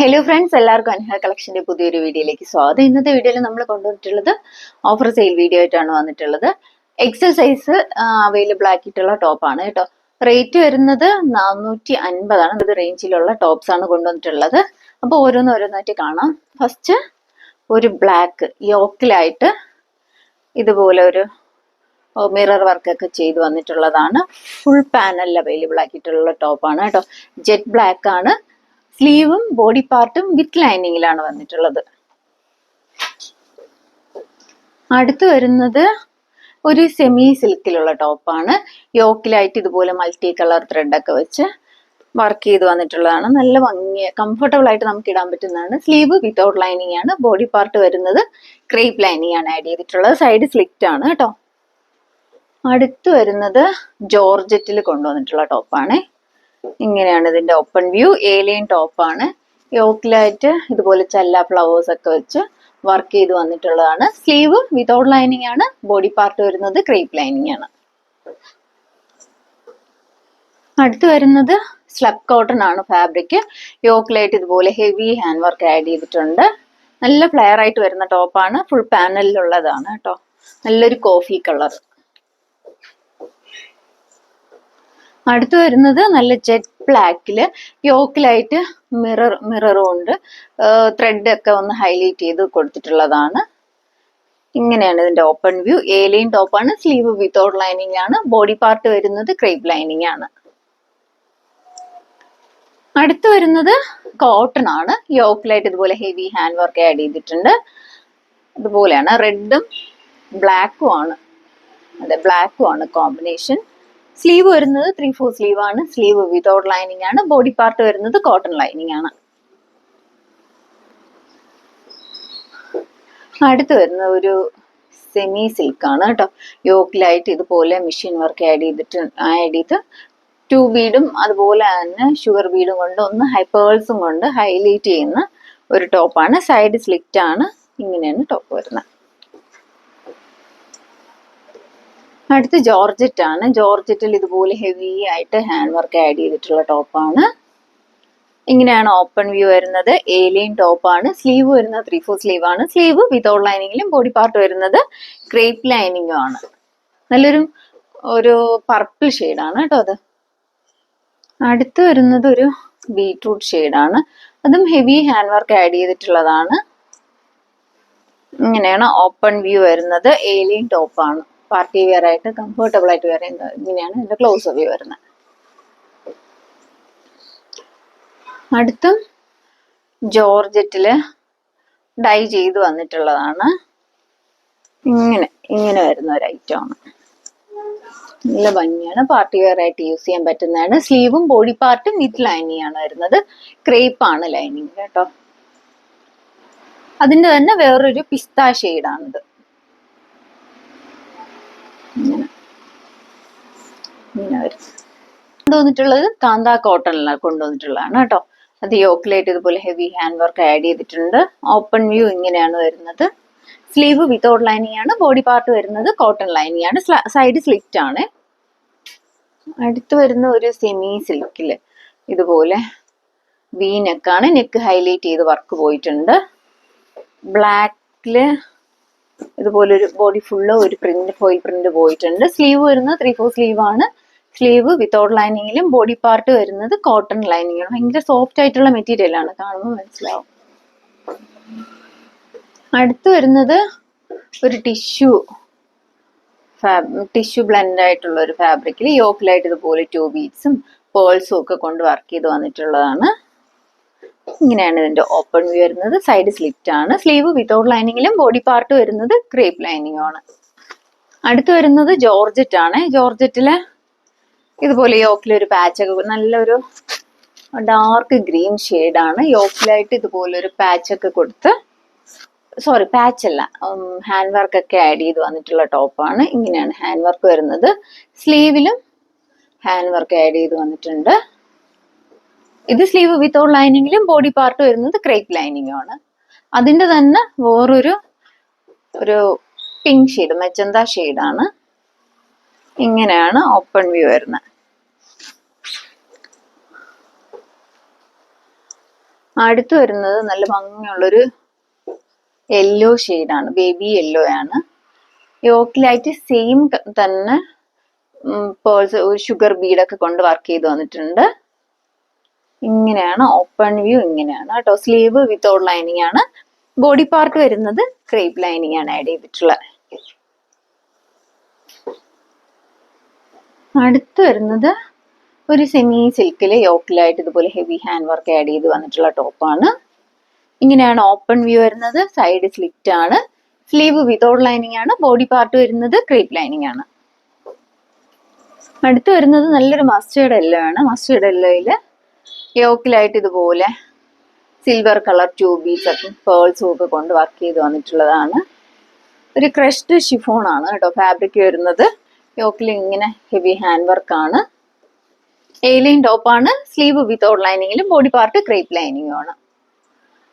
Hello friends, എല്ലാവർക്കും അൻഹ കളക്ഷന്റെ പുതിയൊരു വീഡിയോയിലേക്ക് സ്വാഗതം. ഇന്നത്തെ വീഡിയോയിൽ നമ്മൾ കൊണ്ടുവന്നിട്ടുള്ളത് ഓഫർ സെയിൽ വീഡിയോ ആയിട്ടാണ് വന്നിട്ടുള്ളത്. എക്സസൈസ് അവൈലബിൾ ആക്കിയിട്ടുള്ള ടോപ്പാണ് കേട്ടോ. റേറ്റ് വരുന്നത് 450 ഇത് റേഞ്ചിലുള്ള ടോപ്സ് ആണ് കൊണ്ടുവന്നിട്ടുള്ളത്. അപ്പോൾ ഓരോന്നോരോന്നായിട്ട് കാണാം. ഫസ്റ്റ് ഒരു ബ്ലാക്ക് യോക്കിലായിട്ട് ഇതുപോലെ ഒരു മിറർ വർക്കൊക്കെ ചെയ്ത് വന്നിട്ടുള്ളതാണ്. ഫുൾ പാനൽ അവൈലബിൾ ആക്കിയിട്ടുള്ള ടോപ്പാണ് കേട്ടോ. ജെറ്റ് ബ്ലാക്ക് ആണ്. സ്ലീവും ബോഡി പാർട്ടും വിത്ത് ലൈനിങ്ങിലാണ് വന്നിട്ടുള്ളത്. അടുത്ത് വരുന്നത് ഒരു സെമി സിൽക്കിലുള്ള ടോപ്പാണ്. യോക്കിലായിട്ട് ഇതുപോലെ മൾട്ടി കളർ ത്രെഡ് ഒക്കെ വെച്ച് വർക്ക് ചെയ്ത് വന്നിട്ടുള്ളതാണ്. നല്ല ഭംഗി കംഫർട്ടബിൾ ആയിട്ട് നമുക്ക് ഇടാൻ പറ്റുന്നതാണ്. സ്ലീവ് വിത്തൗട്ട് ലൈനിങ് ആണ്. ബോഡി പാർട്ട് വരുന്നത് ക്രേപ്പ് ലൈനിങ് ആണ് ആഡ് ചെയ്തിട്ടുള്ളത്. സൈഡ് സ്ലിറ്റ് ആണ് കേട്ടോ. അടുത്ത് വരുന്നത് ജോർജറ്റിൽ കൊണ്ടുവന്നിട്ടുള്ള ടോപ്പാണ്. ഇങ്ങനെയാണ് ഇതിന്റെ ഓപ്പൺ വ്യൂ. ഏലിയൻ ടോപ്പാണ്. യോക്കിലായിട്ട് ഇതുപോലെ ചല്ല ഫ്ലവേഴ്സ് ഒക്കെ വെച്ച് വർക്ക് ചെയ്ത് വന്നിട്ടുള്ളതാണ്. സ്ലീവ് വിതൗട്ട് ലൈനിങ് ആണ്. ബോഡി പാർട്ട് വരുന്നത് ക്രേപ്പ് ലൈനിങ് ആണ്. അടുത്ത് വരുന്നത് സ്ലബ് കോട്ടൺ ആണ് ഫാബ്രിക്. യോക്കിലായിട്ട് ഇതുപോലെ ഹെവി ഹാൻഡ് വർക്ക് ആഡ് ചെയ്തിട്ടുണ്ട്. നല്ല ഫ്ലെയർ ആയിട്ട് വരുന്ന ടോപ്പാണ്. ഫുൾ പാനലിലുള്ളതാണ് കേട്ടോ. നല്ലൊരു കോഫി കളർ. അടുത്ത് വരുന്നത് നല്ല ജെറ്റ് ബ്ലാക്കില് യോക്കിലായിട്ട് മിററും ഉണ്ട്. ത്രെഡ് ഒക്കെ ഒന്ന് ഹൈലൈറ്റ് ചെയ്ത് കൊടുത്തിട്ടുള്ളതാണ്. ഇങ്ങനെയാണ് ഇതിന്റെ ഓപ്പൺ വ്യൂ. ഏലിയൻ ടോപ്പാണ്. സ്ലീവ് വിത്തൗട്ട് ലൈനിങ് ആണ്. ബോഡി പാർട്ട് വരുന്നത് ക്രേപ്പ് ലൈനിങ് ആണ്. അടുത്ത് വരുന്നത് കോട്ടൺ ആണ്. യോക്കിലായിട്ട് ഇതുപോലെ ഹെവി ഹാൻഡ് വർക്ക് ആഡ് ചെയ്തിട്ടുണ്ട്. ഇതുപോലെയാണ്. റെഡും ബ്ലാക്കും ആണ്. അതെ, ബ്ലാക്കും ആണ് കോമ്പിനേഷൻ. സ്ലീവ് വരുന്നത് 3/4 സ്ലീവ് ആണ്. സ്ലീവ് വിതൗട്ട് ലൈനിങ് ആണ്. ബോഡി പാർട്ട് വരുന്നത് കോട്ടൺ ലൈനിങ് ആണ്. അടുത്ത് വരുന്ന ഒരു സെമി സിൽക്ക് ആണ് കേട്ടോ. യോക്കിലായിട്ട് ഇതുപോലെ മെഷീൻ വർക്ക് ആഡ് ചെയ്ത് 2 ബീഡും അതുപോലെ തന്നെ ഷുഗർ ബീഡും കൊണ്ട് ഒന്ന് പേൾസും കൊണ്ട് ഹൈലൈറ്റ് ചെയ്യുന്ന ഒരു ടോപ്പാണ്. സൈഡ് സ്ലിറ്റ് ആണ്. ഇങ്ങനെയാണ് ടോപ്പ് വരുന്നത്. അടുത്ത് ജോർജറ്റ് ആണ്. ജോർജറ്റിൽ ഇതുപോലെ ഹെവി ആയിട്ട് ഹാൻഡ് വർക്ക് ആഡ് ചെയ്തിട്ടുള്ള ടോപ്പാണ്. ഇങ്ങനെയാണ് ഓപ്പൺ വ്യൂ വരുന്നത്. ഏലിയൻ ടോപ്പാണ്. സ്ലീവ് വരുന്നത് 3/4 സ്ലീവ് ആണ്. സ്ലീവ് വിതൗട്ട് ലൈനിങ്ങിലും ബോഡി പാർട്ട് വരുന്നത് ക്രേപ്പ് ലൈനിങ്ങും ആണ്. നല്ലൊരു പർപ്പിൾ ഷെയ്ഡാണ് കേട്ടോ അത്. അടുത്ത് വരുന്നത് ഒരു ബീട്രൂട്ട് ഷെയ്ഡാണ്. അതും ഹെവി ഹാൻഡ് വർക്ക് ആഡ് ചെയ്തിട്ടുള്ളതാണ്. ഇങ്ങനെയാണ് ഓപ്പൺ വ്യൂ വരുന്നത്. ഏലിയൻ ടോപ്പാണ്. പാർട്ടി വെയർ ആയിട്ട് കംഫർട്ടബിൾ ആയിട്ട് വെയർ ചെയ്യുന്നത്. ഇങ്ങനെയാണ് ഇതിന്റെ ക്ലോസ് വ്യൂ വരുന്നത്. അടുത്തും ജോർജറ്റില് ഡൈ ചെയ്ത് വന്നിട്ടുള്ളതാണ്. ഇങ്ങനെ വരുന്ന ഒരു ഐറ്റം ആണ്. നല്ല ഭംഗിയാണ്. പാർട്ടി വെയർ ആയിട്ട് യൂസ് ചെയ്യാൻ പറ്റുന്നതാണ്. സ്ലീവും ബോഡി പാർട്ടും വിത്ത് ലൈനിങ് ആണ് വരുന്നത്. ക്രേപ്പ് ആണ് ലൈനിങ് കേട്ടോ. അതിന്റെ തന്നെ വേറൊരു പിസ്ത ഷെയ്ഡാണിത്. കൊണ്ടുവന്നിട്ടുള്ളത് കാന്ത കോട്ടണിലാണ് കൊണ്ടുവന്നിട്ടുള്ളതാണ് കേട്ടോ. അത് യോക്കിലായിട്ട് ഇതുപോലെ ഹെവി ഹാൻഡ് വർക്ക് ആഡ് ചെയ്തിട്ടുണ്ട്. ഓപ്പൺ വ്യൂ ഇങ്ങനെയാണ് വരുന്നത്. സ്ലീവ് വിത്തൗട്ട് ലൈനിങ് ആണ്. ബോഡി പാർട്ട് വരുന്നത് കോട്ടൺ ലൈനിങ് ആണ്. സൈഡ് സ്ലിറ്റ് ആണ്. അടുത്ത് വരുന്ന ഒരു സെമി സിൽക്കില് ഇതുപോലെ വി നെക്കാണ്. നെക്ക് ഹൈലൈറ്റ് ചെയ്ത് വർക്ക് പോയിട്ടുണ്ട്. ബ്ലാക്കില് ഇതുപോലെ ഒരു ബോഡി ഫുള്ള് ഒരു ഫോയിൽ പ്രിന്റ് പോയിട്ടുണ്ട്. സ്ലീവ് വരുന്നത് 3/4 സ്ലീവ് ആണ്. സ്ലീവ് വിത്തൗട്ട് ലൈനിങ്ങിലും ബോഡി പാർട്ട് വരുന്നത് കോട്ടൺ ലൈനിങ്ങാണ്. ഭയങ്കര സോഫ്റ്റ് ആയിട്ടുള്ള മെറ്റീരിയൽ ആണ്. കാണുമ്പോൾ മനസ്സിലാവും. അടുത്ത് വരുന്നത് ഒരു ടിഷ്യൂ ബ്ലെൻഡ് ആയിട്ടുള്ള ഒരു ഫാബ്രിക്കിൽ യോക്കിലായിട്ട് ഇതുപോലെ 2 ബീഡ്സും പേൾസും ഒക്കെ കൊണ്ട് വർക്ക് ചെയ്ത് വന്നിട്ടുള്ളതാണ്. ഇങ്ങനെയാണ് ഇതിന്റെ ഓപ്പൺ വ്യൂ വരുന്നത്. സൈഡ് സ്ലിറ്റ് ആണ്. സ്ലീവ് വിത്തൗട്ട് ലൈനിങ്ങിലും ബോഡി പാർട്ട് വരുന്നത് ക്രേപ്പ് ലൈനിങ്ങും ആണ്. അടുത്ത് വരുന്നത് ജോർജറ്റ് ആണ്. ജോർജറ്റില് ഇതുപോലെ യോക്കിലൊരു പാച്ചൊക്കെ നല്ലൊരു ഡാർക്ക് ഗ്രീൻ ഷെയ്ഡാണ്. യോക്കിലായിട്ട് ഇതുപോലെ ഒരു പാച്ചൊക്കെ കൊടുത്ത് പാച്ചല്ല, ഹാൻഡ് വർക്ക് ഒക്കെ ആഡ് ചെയ്ത് വന്നിട്ടുള്ള ടോപ്പാണ്. ഇങ്ങനെയാണ് ഹാൻഡ് വർക്ക് വരുന്നത്. സ്ലീവിലും ഹാൻഡ് വർക്ക് ആഡ് ചെയ്ത് വന്നിട്ടുണ്ട്. ഇത് സ്ലീവ് വിത്തൗട്ട് ലൈനിങ്ങിലും ബോഡി പാർട്ട് വരുന്നത് ക്രേപ്പ് ലൈനിങ്ങും ആണ്. അതിന്റെ തന്നെ വേറൊരു പിങ്ക് ഷെയ്ഡ്, മെജന്ത ഷെയ്ഡാണ്. ഇങ്ങനെയാണ് ഓപ്പൺ വ്യൂ വരുന്നത്. അടുത്ത് വരുന്നത് നല്ല ഭംഗിയുള്ളൊരു യെല്ലോ ഷെയ്ഡാണ്, ബേബി യെല്ലോ ആണ്. യോക്കിലായിട്ട് സെയിം തന്നെ പേൾസ് ഷുഗർ ബീഡൊക്കെ കൊണ്ട് വർക്ക് ചെയ്ത് വന്നിട്ടുണ്ട്. ഇങ്ങനെയാണ് ഓപ്പൺ വ്യൂ, ഇങ്ങനെയാണ് കേട്ടോ. സ്ലീവ് വിത്തൗട്ട് ലൈനിങ് ആണ്. ബോഡി പാർട്ട് വരുന്നത് ക്രേപ്പ് ലൈനിങ് ആണ് ആഡ് ചെയ്തിട്ടുള്ളത്. അടുത്ത് വരുന്നത് ഒരു സെമി സിൽക്കില് യോക്കിലായിട്ട് ഇതുപോലെ ഹെവി ഹാൻഡ് വർക്ക് ആഡ് ചെയ്ത് വന്നിട്ടുള്ള ടോപ്പാണ്. ഇങ്ങനെയാണ് ഓപ്പൺ വ്യൂ വരുന്നത്. സൈഡ് സ്ലിറ്റ് ആണ്. സ്ലീവ് വിത്തൗട്ട് ലൈനിങ് ആണ്. ബോഡി പാർട്ട് വരുന്നത് ക്രേപ്പ് ലൈനിങ് ആണ്. അടുത്ത് വരുന്നത് നല്ലൊരു മസ്റ്റേർഡ് യെല്ലോ ആണ്. മസ്റ്റേർഡ് യെല്ലോയില് യോക്കിലായിട്ട് ഇതുപോലെ സിൽവർ കളർ ട്യൂബീസ് ഒക്കെ പേൾസും ഒക്കെ കൊണ്ട് വർക്ക് ചെയ്ത് വന്നിട്ടുള്ളതാണ്. ഒരു ക്രഷ്ഡ് ഷിഫോൺ ആണ് കേട്ടോ ഫാബ്രിക് വരുന്നത്. യോക്കിൽ ഇങ്ങനെ ഹെവി ഹാൻഡ് വർക്ക് ആണ്. എയിലൈൻ ടോപ്പാണ്. സ്ലീവ് വിത്തൗട്ട് ലൈനിങ്ങിലും ബോഡി പാർട്ട് ക്രേപ്പ് ലൈനിങ്ങും ആണ്.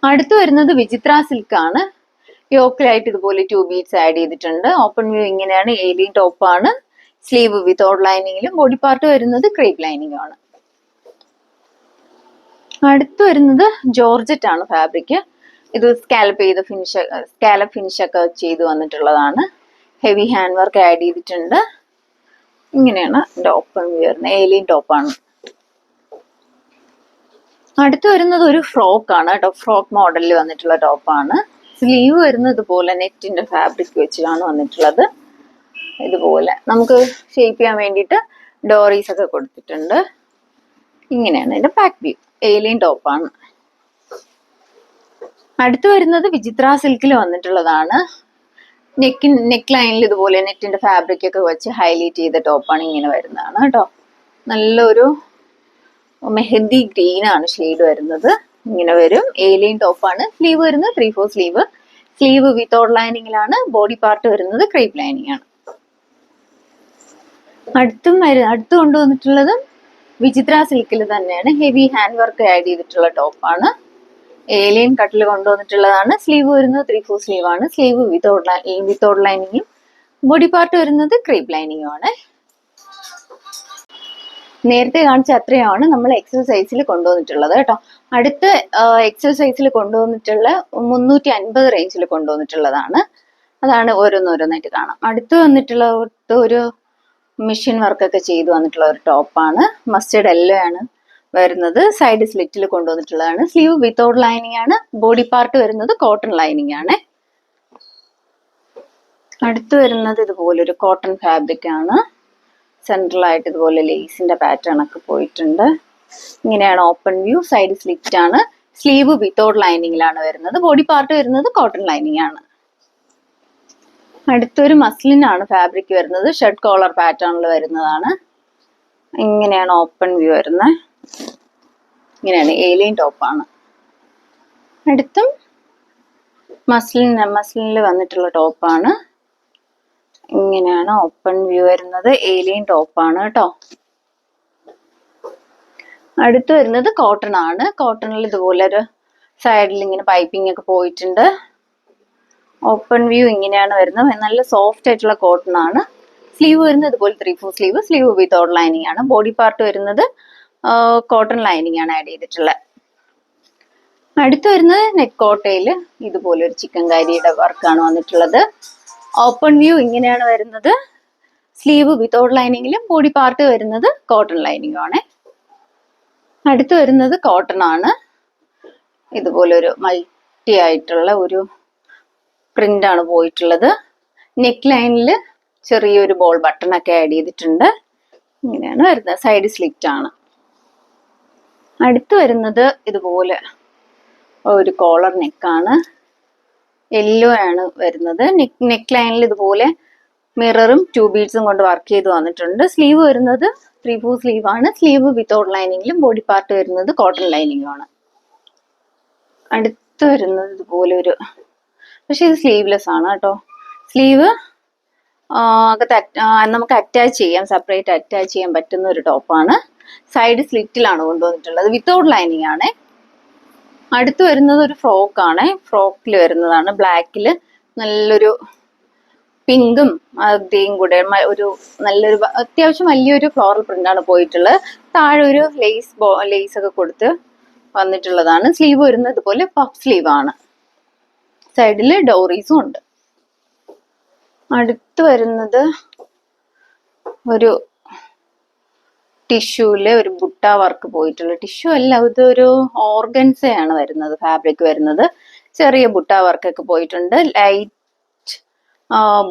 അടുത്ത് വരുന്നത് വിചിത്ര സിൽക്ക് ആണ്. യോക്കിലായിട്ട് ഇതുപോലെ 2 ബീഡ്സ് ആഡ് ചെയ്തിട്ടുണ്ട്. ഓപ്പൺ വ്യൂ ഇങ്ങനെയാണ്. എയിലൈൻ ടോപ്പാണ്. സ്ലീവ് വിത്തൗട്ട് ലൈനിങ്ങിലും ബോഡി പാർട്ട് വരുന്നത് ക്രേപ്പ് ലൈനിങ്ങും ആണ്. അടുത്ത് വരുന്നത് ജോർജറ്റ് ആണ് ഫാബ്രിക്. ഇത് സ്കാലപ്പ് ഫിനിഷ് ഒക്കെ ചെയ്ത് വന്നിട്ടുള്ളതാണ്. ഹെവി ഹാൻഡ് വർക്ക് ആഡ് ചെയ്തിട്ടുണ്ട്. ഇങ്ങനെയാണ് ഓപ്പൺ വ്യൂ വരുന്നത്. എയിലൈൻ ടോപ്പാണ്. അടുത്ത് വരുന്നത് ഒരു ഫ്രോക്ക് ആണ് കേട്ടോ. ഫ്രോക്ക് മോഡലിൽ വന്നിട്ടുള്ള ടോപ്പാണ്. സ്ലീവ് വരുന്നത് ഇതുപോലെ നെറ്റിന്റെ ഫാബ്രിക് വെച്ചിട്ടാണ് വന്നിട്ടുള്ളത്. ഇതുപോലെ നമുക്ക് ഷേപ്പ് ചെയ്യാൻ വേണ്ടിയിട്ട് ഡോറീസ് ഒക്കെ കൊടുത്തിട്ടുണ്ട്. ഇങ്ങനെയാണ് ഇതിന്റെ ബാക്ക് വ്യൂ. എയിലൈൻ ടോപ്പാണ്. അടുത്ത് വരുന്നത് വിചിത്ര സിൽക്കിൽ വന്നിട്ടുള്ളതാണ്. നെക്ക് ലൈനിൽ ഇതുപോലെ നെറ്റിന്റെ ഫാബ്രിക് ഒക്കെ വെച്ച് ഹൈലൈറ്റ് ചെയ്ത ടോപ്പാണ്. ഇങ്ങനെ വരുന്നതാണ് കേട്ടോ. നല്ലൊരു മെഹന്തി ഗ്രീൻ ആണ് ഷെയ്ഡ് വരുന്നത്. ഇങ്ങനെ വരും. എയിലൈൻ ടോപ്പാണ്. സ്ലീവ് വരുന്നത് 3/4 സ്ലീവ്. സ്ലീവ് വിത്തൗട്ട് ലൈനിങ്ങിലാണ്. ബോഡി പാർട്ട് വരുന്നത് ക്രേപ്പ് ലൈനിങ് ആണ്. അടുത്ത് കൊണ്ടുവന്നിട്ടുള്ളത് വിചിത്ര സിൽക്കിൽ തന്നെയാണ്. ഹെവി ഹാൻഡ് വർക്ക് ആഡ് ചെയ്തിട്ടുള്ള ടോപ്പാണ്. എയിലൈൻ കട്ടിൽ കൊണ്ടുവന്നിട്ടുള്ളതാണ്. സ്ലീവ് വരുന്നത് 3/4 സ്ലീവ് ആണ്. സ്ലീവ് വിത്തൗട്ട് ലൈനിങ്ങും ബോഡി പാർട്ട് വരുന്നത് ക്രേപ്പ് ലൈനിങ്ങും ആണ്. നേരത്തെ കാണിച്ച അത്രയാണ് നമ്മൾ എക്സൽ സൈസിൽ കൊണ്ടുവന്നിട്ടുള്ളത് കേട്ടോ. അടുത്ത എക്സൽ സൈസിൽ കൊണ്ടുവന്നിട്ടുള്ള 350 റേഞ്ചിൽ കൊണ്ടുവന്നിട്ടുള്ളതാണ്. അതാണ് ഓരോന്നോരോന്നായിട്ട് കാണാം. അടുത്ത് വന്നിട്ടുള്ള ഒരു മെഷീൻ വർക്കൊക്കെ ചെയ്തു വന്നിട്ടുള്ള ഒരു ടോപ്പാണ്. മസ്റ്റേർഡ് യെല്ലോ ആണ് വരുന്നത്. സൈഡ് സ്ലിറ്റിൽ കൊണ്ടുവന്നിട്ടുള്ളതാണ്. സ്ലീവ് വിത്തൗട്ട് ലൈനിങ് ആണ്. ബോഡി പാർട്ട് വരുന്നത് കോട്ടൺ ലൈനിങ് ആണ്. അടുത്ത് വരുന്നത് ഇതുപോലൊരു കോട്ടൺ ഫാബ്രിക് ആണ്. സെൻട്രലായിട്ട് ഇതുപോലെ ലേസിന്റെ പാറ്റേൺ ഒക്കെ പോയിട്ടുണ്ട്. ഇങ്ങനെയാണ് ഓപ്പൺ വ്യൂ. സൈഡ് സ്ലിറ്റ് ആണ്. സ്ലീവ് വിത്തൗട്ട് ലൈനിങ്ങിലാണ് വരുന്നത്. ബോഡി പാർട്ട് വരുന്നത് കോട്ടൺ ലൈനിങ് ആണ്. അടുത്തൊരു മസ്ലിൻ ആണ് ഫാബ്രിക് വരുന്നത്. ഷർട്ട് കോളർ പാറ്റേണിൽ വരുന്നതാണ്. ഇങ്ങനെയാണ് ഓപ്പൺ വ്യൂ വരുന്നത്. ഇങ്ങനെയാണ്. എയിലൈൻ ടോപ്പാണ്. അടുത്തും മസ്ലിനിൽ വന്നിട്ടുള്ള ടോപ്പാണ്. ഇങ്ങനെയാണ് ഓപ്പൺ വ്യൂ വരുന്നത്. എയിലൈൻ ടോപ്പാണ് കേട്ടോ. അടുത്ത് വരുന്നത് കോട്ടൺ ആണ്. കോട്ടണിൽ ഇതുപോലെ ഒരു സൈഡിൽ ഇങ്ങനെ പൈപ്പിംഗ് ഒക്കെ പോയിട്ടുണ്ട്. ഓപ്പൺ വ്യൂ ഇങ്ങനെയാണ് വരുന്നത്. നല്ല സോഫ്റ്റ് ആയിട്ടുള്ള കോട്ടൺ ആണ്. സ്ലീവ് വരുന്നത് ഇതുപോലെ 3/4 സ്ലീവ്. സ്ലീവ് വിത്തൗട്ട് ലൈനിങ് ആണ്. ബോഡി പാർട്ട് വരുന്നത് കോട്ടൺ ലൈനിങ് ആണ് ആഡ് ചെയ്തിട്ടുള്ളത്. അടുത്ത് വരുന്നത് നെറ്റ് കോട്ടയിൽ ഇതുപോലെ ഒരു ചിക്കൻ കാരിയുടെ വർക്കാണ് വന്നിട്ടുള്ളത്. ഓപ്പൺ വ്യൂ ഇങ്ങനെയാണ് വരുന്നത്. സ്ലീവ് വിത്തൗട്ട് ലൈനിങ്ങിലും ബോഡി പാർട്ട് വരുന്നത് കോട്ടൺ ലൈനിങ്ങും ആണ്. അടുത്ത് വരുന്നത് കോട്ടൺ ആണ്. ഇതുപോലെ ഒരു മൾട്ടി ആയിട്ടുള്ള ഒരു പ്രിന്റ് ആണ് പോയിട്ടുള്ളത്. നെക്ക് ലൈനിൽ ചെറിയൊരു ബോൾ ബട്ടൺ ഒക്കെ ആഡ് ചെയ്തിട്ടുണ്ട്. ഇങ്ങനെയാണ് വരുന്നത്. സൈഡ് സ്ലിറ്റ് ആണ്. അടുത്ത് വരുന്നത് ഇതുപോലെ ഒരു കോളർ നെക്കാണ്. യെല്ലോ ആണ് വരുന്നത്. നെക്ക് ലൈനിൽ ഇതുപോലെ മിററും 2 ബീഡ്സും കൊണ്ട് വർക്ക് ചെയ്ത് വന്നിട്ടുണ്ട്. സ്ലീവ് വരുന്നത് 3/4 സ്ലീവ് ആണ്. സ്ലീവ് വിത്തൗട്ട് ലൈനിങ്ങിലും ബോഡി പാർട്ട് വരുന്നത് കോട്ടൺ ലൈനിങ്ങും ആണ്. അടുത്ത് വരുന്നത് ഇതുപോലെ ഒരു, പക്ഷെ ഇത് സ്ലീവ്ലെസ് ആണ് കേട്ടോ. സ്ലീവ് നമുക്ക് അറ്റാച്ച് ചെയ്യാം, സെപ്പറേറ്റ് അറ്റാച്ച് ചെയ്യാൻ പറ്റുന്ന ഒരു ടോപ്പാണ്. സൈഡ് സ്ലിറ്റിലാണ് കൊണ്ടുവന്നിട്ടുള്ളത്. വിത്തൗട്ട് ലൈനിങ് ആണ്. അടുത്ത് വരുന്നത് ഒരു ഫ്രോക്ക് ആണ്. ഫ്രോക്കിൽ വരുന്നതാണ്. ബ്ലാക്കിൽ നല്ലൊരു പിങ്കും ഗ്രീൻ കൂടെ ഒരു നല്ലൊരു അത്യാവശ്യം വലിയൊരു ഫ്ലോറൽ പ്രിന്റ് ആണ് പോയിട്ടുള്ളത്. താഴെ ഒരു ലേസ് ഒക്കെ കൊടുത്ത് വന്നിട്ടുള്ളതാണ്. സ്ലീവ് വരുന്നത് ഇതുപോലെ പഫ് സ്ലീവ് ആണ്. സൈഡിൽ ഡോറീസും ഉണ്ട്. അടുത്ത് വരുന്നത് ഒരു ടിഷ്യൂല് ഒരു ബുട്ട വർക്ക് പോയിട്ടുള്ള, ടിഷ്യൂ അല്ല, ഇതൊരു ഓർഗൻസയാണ് വരുന്നത്, ഫാബ്രിക് വരുന്നത്. ചെറിയ ബുട്ട വർക്കൊക്കെ പോയിട്ടുണ്ട്. ലൈറ്റ്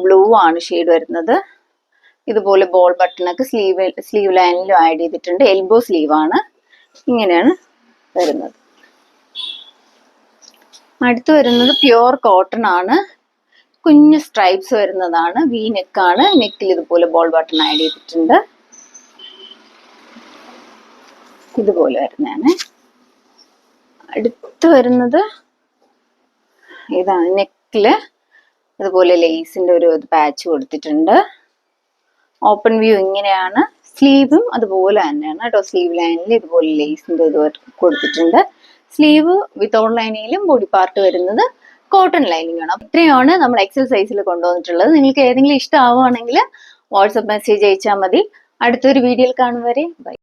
ബ്ലൂ ആണ് ഷെയ്ഡ് വരുന്നത്. ഇതുപോലെ ബോൾ ബട്ടണൊക്കെ സ്ലീവ് ലൈനിലും ആഡ് ചെയ്തിട്ടുണ്ട്. എൽബോ സ്ലീവ് ആണ്. ഇങ്ങനെയാണ് വരുന്നത്. അടുത്ത് വരുന്നത് പ്യുവർ കോട്ടൺ ആണ്. കുഞ്ഞു സ്ട്രൈപ്സ് വരുന്നതാണ്. വി നെക്കാണ്. നെക്കിൽ ഇതുപോലെ ബോൾ ബട്ടൺ ആഡ് ചെയ്തിട്ടുണ്ട്. ഇതുപോലെ വരുന്നതാണ്. അടുത്ത് വരുന്നത് ഇതാണ്. നെക്കില് ഇതുപോലെ ലേസിന്റെ ഒരു പാച്ച് കൊടുത്തിട്ടുണ്ട്. ഓപ്പൺ വ്യൂ ഇങ്ങനെയാണ്. സ്ലീവും അതുപോലെ തന്നെയാണ് കേട്ടോ. സ്ലീവ് ലൈനിൽ ഇതുപോലെ ലേസിന്റെ ഇത് കൊടുത്തിട്ടുണ്ട്. സ്ലീവ് വിത്തൗട്ട് ലൈനിങ്ങിലും ബോഡി പാർട്ട് വരുന്നത് കോട്ടൺ ലൈനിങ് ആണ്. ഇത്രയാണ് നമ്മൾ എക്സൽ സൈസിൽ കൊണ്ടുവന്നിട്ടുള്ളത്. നിങ്ങൾക്ക് ഏതെങ്കിലും ഇഷ്ടമാവുകയാണെങ്കിൽ വാട്സപ്പ് മെസ്സേജ് അയച്ചാൽ മതി. അടുത്തൊരു വീഡിയോയിൽ കാണും വരെ ബൈ.